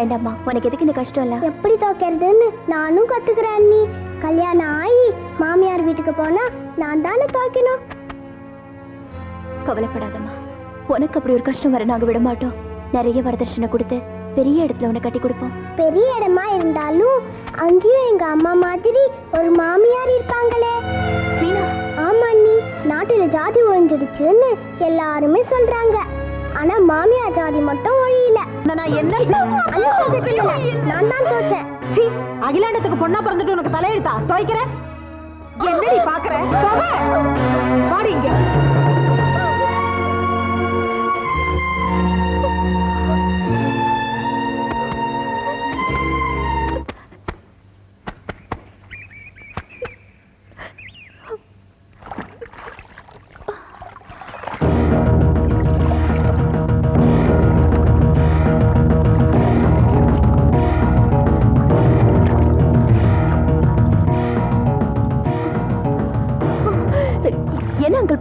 வேண்டாம்மா, உனக்கு எதுக்கு இந்த கஷ்டம் இல்ல? எப்படி துவைக்கிறதுன்னு நானும் கத்துக்கிறேன் அண்ணி. கல்யாணம் ஆகி மாமியார் வீட்டுக்கு போனா நான் தானே துவைக்கணும். கவலைப்படாதம்மா, உனக்கு அப்படி ஒரு கஷ்டம் வர நாங்க விட மாட்டோம். நிறைய வரதட்சணை கொடுத்து பெரிய இடத்துல உன்னை கட்டி கொடுப்போம். பெரிய இடமா இருந்தாலும் அங்கேயும் எங்க அம்மா மாதிரி ஒரு மாமியார் இருப்பாங்களே. ஆமா அண்ணி, நாட்டுல ஜாதி ஒழிஞ்சிடுச்சுன்னு எல்லாருமே சொல்றாங்க. ஆனா மாமியார் ஜாதி மட்டும் ஒழியல. நான் தான் தோச்சேன். அகிலாண்டத்துக்கு பொண்ணா பிறந்துட்டு உனக்கு தலையெழுத்தா துவைக்கிறேன்? என்னடி பாக்குறேன்?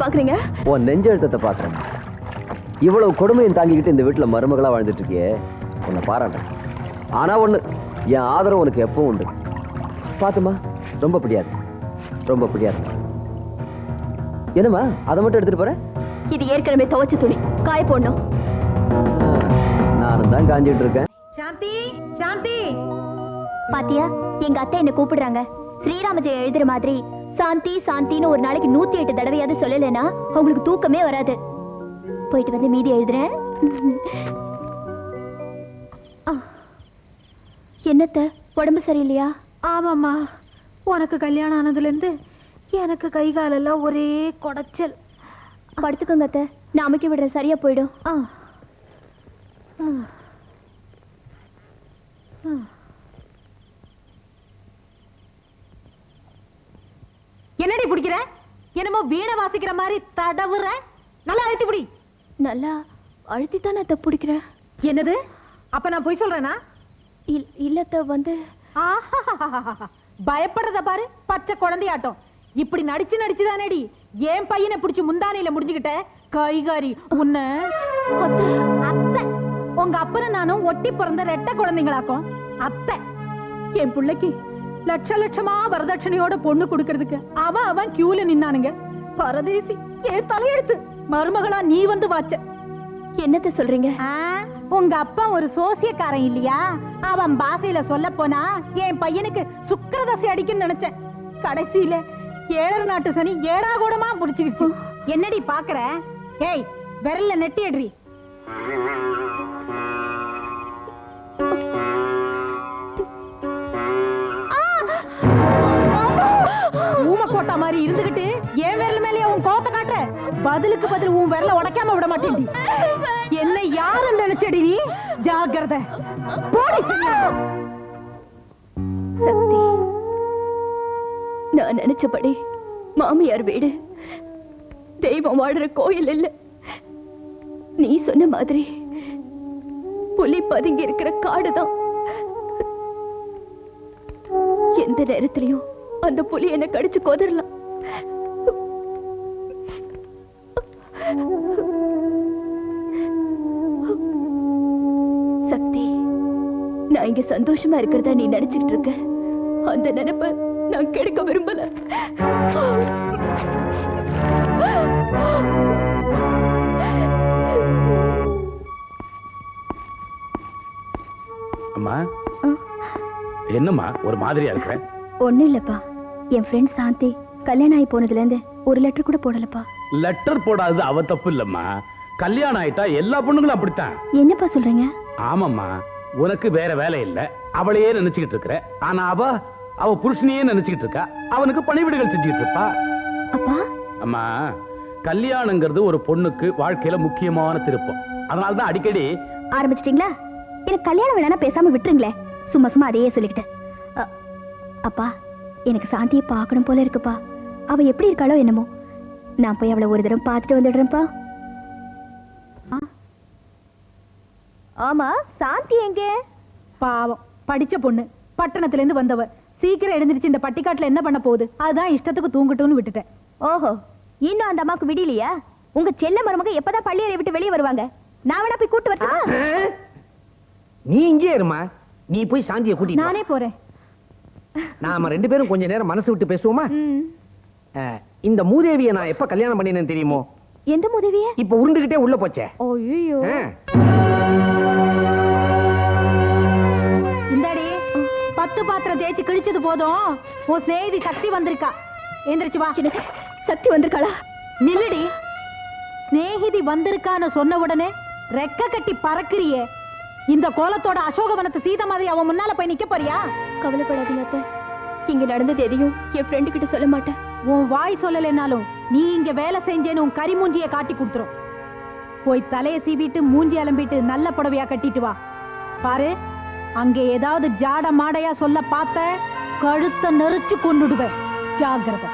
பாக்குறீங்க? உன் நெஞ்செழுத்தத்தை பாக்குறேன். இவ்வளவு கொடுமையும் தாங்கிக்கிட்டு இந்த வீட்டுல மருமகளா வாழ்ந்துட்டு இருக்கியே, உன்னை பாராட்டேன். ஆனா ஒண்ணு, என் ஆதரவு உனக்கு எப்பவும் உண்டு. பாத்துமா, ரொம்ப பிடியாது, ரொம்ப பிடியாது. என்னமா அதை மட்டும் எடுத்துட்டு போற? இது ஏற்கனவே துவைச்ச துணி, காய போடணும். நானும் தான் காஞ்சிட்டு இருக்கேன். சாந்தி, சாந்தி, பாத்தியா, எங்க அத்தை என்ன கூப்பிடுறாங்க. ஸ்ரீராம ஜெயம் எழுதுற மாதிரி சாந்தி சாந்தின்னு ஒரு நாளைக்கு 108 தடவையாவது சொல்லலைன்னா அவங்களுக்கு தூக்கமே வராது. போயிட்டு வந்து மீதி எழுதுறேன். என்னத்த, உடம்பு சரியில்லையா? ஆமாம்மா, உனக்கு கல்யாணம் ஆனதுல இருந்து எனக்கு கை காலெல்லாம் ஒரே குடைச்சல். படுத்துக்கோங்க அத்தை, நான் அமைக்க விடுறேன், சரியா போயிடும். என்னடி பிடிக்கிற? என்னமோ வீணை வாசிக்கிற மாதிரி தடவுற. நல்லா அழுத்தி பிடி. நல்லா அழுத்தித்தான் அத்தை பிடிக்கிறேன். என்னது? அப்ப நான் போய் சொல்றேனா? இல்லத்த, வந்து பயப்படுறத பாரு, பச்சை குழந்தையாட்டம். இப்படி நடிச்சு நடிச்சுதானேடி என் பையனை பிடிச்சு முந்தானையில முடிஞ்சுக்கிட்ட கைகாரி. உன்ன அத்தை, உங்க அப்பனும் நானும் ஒட்டி பிறந்த ரெட்டை குழந்தைங்களாக்கும். அத்தை, என் பிள்ளைக்கு லட்ச லட்சமா வரதட்சணையோட பொண்ணு கொடுக்கறதுக்கு அவன் கியூல நின்னானுங்க. பரதேசி, என் தலையெடுத்து மருமகளா நீ வந்து வாச்ச. என்னத்த சொல்றீங்க? உங்க அப்பா ஒரு சோசியக்காரன் இல்லையா? அவன் பாசையில சொல்ல போனா என் பையனுக்கு சுக்கிரதசை அடிக்குன்னு நினைச்சேன். கடைசியில 7 நாட்டு சனி 7 கூடமா புடிச்சுக்கிச்சு. என்னடி பாக்குற? ஏய், விரல்ல நெட்டி அடி. ஊமக்கோட்டா மாதிரி இருந்துகிட்டு என் விரல் மேலேயே உன் கோவத்தை காட்டுற. பதிலுக்கு பதில் உன் விரல உடைக்காம விட மாட்டேன். என்ன யாரு நினைச்சடி நீ? ஜாக்கிரதை. சக்தி, நான் நினைச்சபடி மாமியார் வீடு தெய்வம் வாடுற கோயில் இல்ல. நீ சொன்ன மாதிரி புலி பதுங்கி இருக்கிற காடுதான். எந்த நேரத்திலையும் அந்த புலி என்ன கடிச்சு கொதறலாம். சக்தி, நான் இங்க சந்தோஷமா இருக்கிறதா நீ நினைச்சுக்கிட்டு இருக்க. அந்த நினைப்ப நான் கெடுக்க விரும்பல. அம்மா, என்னம்மா ஒரு மாதிரியா இருக்கிற? ஒண்ணும் இல்லப்பா, என் ஃப்ரெண்ட் சாந்தி கல்யாணம் ஆகி போனதுல இருந்து ஒரு லெட்டர் கூட போடலப்பா. லெட்டர் போடாதது அவ தப்பு இல்லம்மா. கல்யாணம் ஆயிட்டா எல்லா பொண்ணுங்களும் அப்படித்தான். என்னப்பா சொல்றீங்க? ஆமாம்மா, உனக்கு வேற வேலை இல்ல, அவளையே நினைச்சுக்கிட்டு இருக்கிற. ஆனா அவ புருஷனையே நினைச்சுக்கிட்டு இருக்கா. அவனுக்கு பணிவிடைகள் செஞ்சுக்கிட்டு இருப்பா. அப்பா, அம்மா, கல்யாணங்கிறது ஒரு பொண்ணுக்கு வாழ்க்கையில முக்கியமான திருப்பம். அதனாலதான் அடிக்கடி. ஆரம்பிச்சிட்டீங்களா? எனக்கு கல்யாணம் வேணா பேசாம விட்டுருங்களேன். சும்மா சும்மா அதையே சொல்லிக்கிட்டு. அப்பா, எனக்கு சாந்தியை பார்க்கணும் போல இருக்குப்பா. அவ எப்படி இருக்காளோ என்னமோ. நான் போய் அவளை ஒரு தடவை பார்த்துட்டு வந்துடுறேன்ப்பா. ஆமா, சாந்தி எங்க? பாவம், படிச்ச பொண்ணு, பட்டணத்துல இருந்து வந்தவ. சீக்கிரம் எழுந்திருச்சு இந்த பட்டிக்காட்டுல என்ன பண்ண போகுது? அதுதான் இஷ்டத்துக்கு தூங்கட்டும்னு விட்டுட்டேன். ஓஹோ, இன்னும் அந்த அம்மாக்கு விடியலையா? உங்க செல்ல மருமக எப்பதான் பள்ளியறை விட்டு வெளியே வருவாங்க? நான் வேணா போய் கூட்டு வரட்டா? நீ இங்கே இருமா, நீ போய் சாந்தியை கூட்டிட்டு வா. நானே போறேன். நாம 2 பேரும் கொஞ்ச நேரம் மனசு விட்டு பேசுவோமா? இந்த மூதேவியை நான் எப்ப கல்யாணம் பண்ணினேன்னு தெரியுமோ? எந்த உதவிய? இப்ப உருண்டுகிட்டே உள்ள போச்சே. ஐயோ, ஆ. இந்தாடி 10 பாத்திரம் தேய்ச்சி கிழிச்சது போதும். உன் சேதி சக்தி வந்திருக்கா. எந்திரிச்சு வா. எனக்கு சக்தி வந்திருக்காளா? நில்லுடி. சிநேகிதி வந்திருக்கான்னு சொன்ன உடனே ரெக்க கட்டி பறக்குறியே. இந்த கோலத்தோட அசோகவனத்து சீதை மாதிரி அவன் முன்னால போய் நிக்க போறியா? கவலைப்படாதீங்க அத்தை, இங்க நடந்தது எதையும் என் ஃப்ரெண்டு கிட்ட சொல்ல மாட்டேன். உன் வாய் சொல்லலைனாலும் நீ இங்க வேலை செஞ்சேன்னு உன் கரிமூஞ்சிய காட்டி கொடுத்துரும். போய் தலைய சீவிட்டு மூஞ்சி அலம்பிட்டு நல்ல புடவையா கட்டிட்டு வா. பாரு, அங்க ஏதாவது ஜாட மாடையா சொல்ல பார்த்த கழுத்தை நெரிச்சு கொண்டுடுவேன். ஜாகிரதை.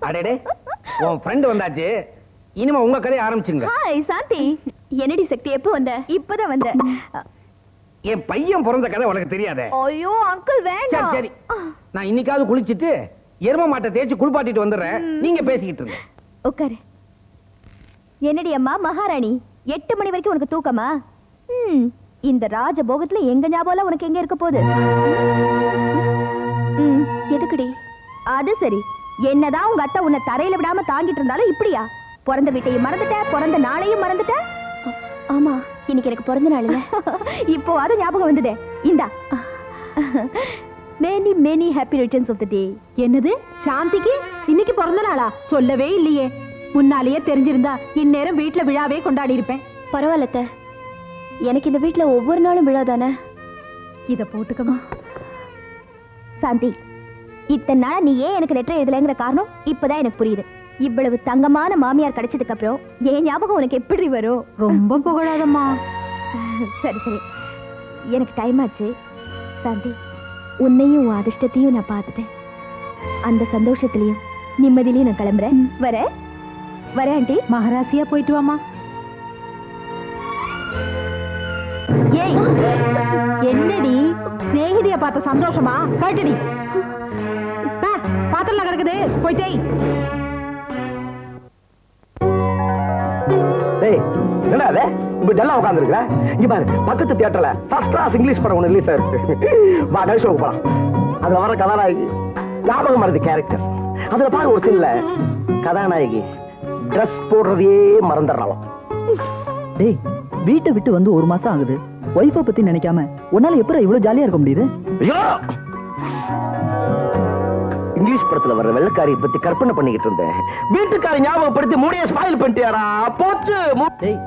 அடடே, உன் ஃப்ரெண்ட் வந்தாச்சு. இனிமே உங்க கதையை ஆரம்பிச்சுங்க. ஹாய் சாந்தி, என்னடி சக்தி எப்போ வந்த? இப்பதான் வந்த. என் பையன் பிறந்த கதை உனக்கு தெரியாதே. ஐயோ அங்கிள் சரி வேண்டாம். சரி, நான் இன்னைக்காவது குளிச்சிட்டு எரும மாட்டை தேய்ச்சி குளிப்பாட்டிட்டு வந்துடுறேன். நீங்க பேசிக்கிட்டு இருங்க. உட்காரு. என்னடி அம்மா மகாராணி, 8 மணி வரைக்கும் உனக்கு தூக்கமா? இந்த ராஜபோகத்துல எங்க ஞாபகம் உனக்கு எங்க இருக்க போகுது? எதுக்குடி? அது சரி, என்னதான் உங்க அத்தை உன்னை தரையில விடாம தாங்கிட்டு இருந்தாலும் இப்படியா? பிறந்த வீட்டையும் மறந்துட்ட, பிறந்த நாளையும் மறந்துட்ட. ஆமா, இன்னைக்கு எனக்கு பிறந்த நாள் இல்ல. இப்போ அது ஞாபகம் வந்ததே. இந்தா, many many happy returns of the day. என்னது, சாந்திக்கு இன்னைக்கு பிறந்த நாளா? சொல்லவே இல்லையே. முன்னாலேயே தெரிஞ்சிருந்தா இந்நேரம் வீட்டுல விழாவே கொண்டாடி இருப்பேன். பரவாயில்ல அத்தை, எனக்கு இந்த வீட்டுல ஒவ்வொரு நாளும் விழா தானே. இத போட்டுக்கமா. சாந்தி, இத்தனை நாளா நீ ஏன் எனக்கு லெட்டர் எழுதலைங்கிற காரணம் இப்பதான் எனக்கு புரியுது. இவ்வளவு தங்கமான மாமியார் கிடைச்சதுக்கு அப்புறம் ஏன் ஞாபகம் உனக்கு எப்படி வரும்? ரொம்ப புகழாதம்மா. சரி சரி, எனக்கு டைம் ஆச்சு. சாந்தி, உன்னையும் உன் அதிர்ஷ்டத்தையும் நான் பார்த்துட்டேன். அந்த சந்தோஷத்திலையும் நிம்மதியிலையும் நான் கிளம்புறேன். வரேன் வரேன் ஆண்டி. மகராசியா போயிட்டு வாமா. ஏய், என்னடி சிநேகிதிய பார்த்த சந்தோஷமா? கேட்டுடி. பாத்திரம் கிடக்குது, போயிட்டே. டேய், என்னடா அது? இப்ப டல்லா உட்கார்ந்திருக்க? இங்க பாரு, பக்கத்து தியேட்டர்ல ஃபர்ஸ்ட் கிளாஸ் இங்கிலீஷ் படம் ஒன்னு ரிலீஸ் ஆயிருக்கு. வா, நைட் ஷோக்கு போலாம். அதுல வர கதாநாயகி ஞாபகம் மறந்து கேரக்டர். அதுல பாரு, ஒரு சீன்ல கதாநாயகி ட்ரெஸ் போடுறதையே மறந்துடுறாளாம். டேய், வீட்டை விட்டு வந்து 1 மாசம் ஆகுது. ஒய்ஃபை பத்தி நினைக்காம உன்னால எப்படி இவ்வளவு ஜாலியா இருக்க முடியுது? ஐயோ, இங்கிலீஷ் படத்துல வர்ற வெள்ளக்காரியை பத்தி கற்பனை பண்ணிக்கிட்டு இருந்தேன். வீட்டுக்காரி ஞாபகப்படுத்தி மூடைய ஸ்பாயில் பண்ணிட்டியாடா. போச்சு. டேய்,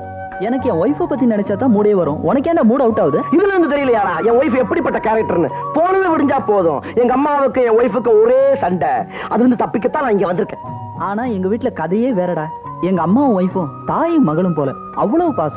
எனக்கு என் ஒய்ஃபை பத்தி நினைச்சா தான் மூடே வரும். உனக்கு என்ன மூட் அவுட் ஆகுது? இதுல இருந்து தெரியலையாடா என் ஒய்ஃப் எப்படிப்பட்ட கேரக்டர்னு? போனது விடிஞ்சா போதும். எங்க அம்மாவுக்கு என் ஒய்ஃபுக்கு ஒரே சண்டை. அது வந்து தப்பிக்கத்தான் நான் இங்க வந்திருக்கேன். ஆனா எங்க வீட்டுல கதையே வேறடா. எங்க அம்மாவும் ஒய்ஃபும் தாயும் மகளும் போல. அவ்வளவு பாசம்.